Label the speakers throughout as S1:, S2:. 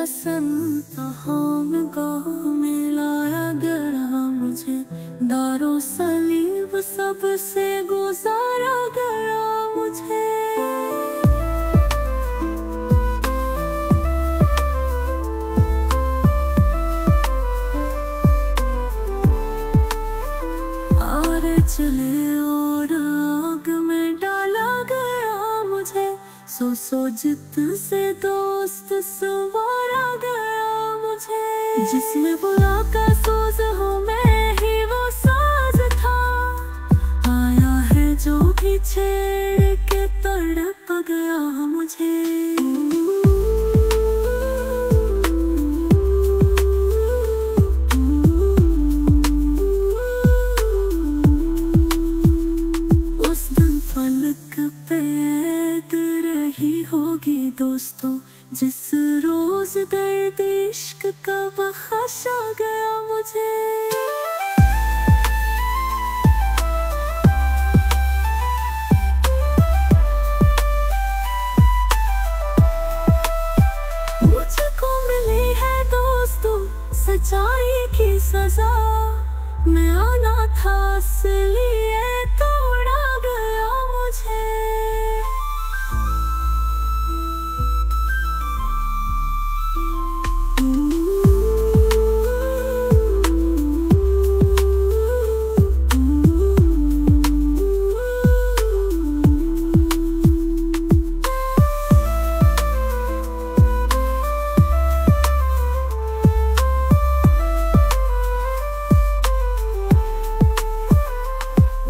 S1: संत हम गाँव में लाया गया मुझे, दारो सलीब सबसे गुजारा गया मुझे। आरे चले और आग में डाला गया मुझे, सो जित से दोस्त संवारा गया मुझे। जिसमें बुला का सोज हो मैं ही वो साज था, आया है जो भी छेड़ के तड़प गया मुझे। उस दिन फलक पे रही होगी दोस्तों, जिस रोज दर्द इश्क का बख्शा गया मुझे। मुझको मिली है दोस्तों सच्चाई की सजा, मैं आना था इसलिए तोड़ा गया मुझे।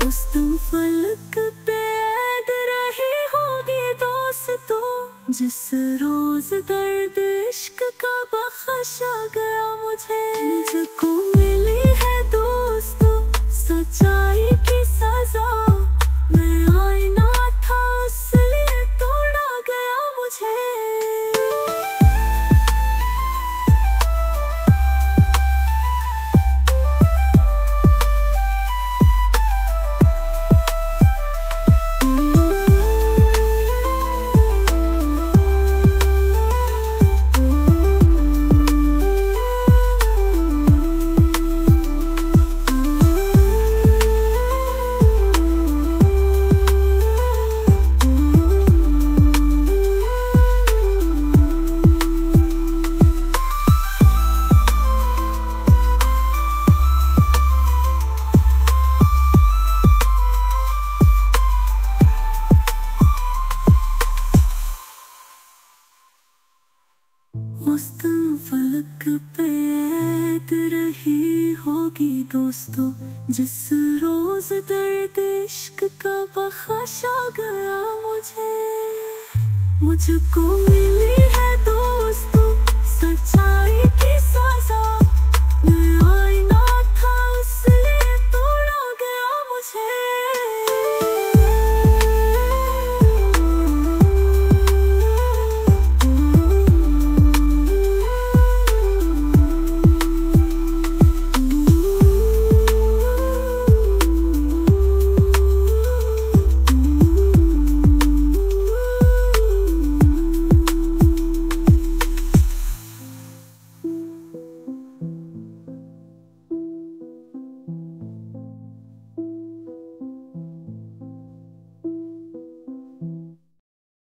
S1: उस दिन फलक पे ऐद रही होगी दोस्तों, जिस रोज दर्द इश्क का बख्शा गया मुझे। मुझको मिली है दोस्तों सच्चाई की सजा, मैं आईना था इसलिए तोड़ा गया मुझे। उस दिन फलक पे ऐद रही होगी दोस्तों, जिस रोज दर्द इश्क का बख्शा गया मुझे। मुझको मिली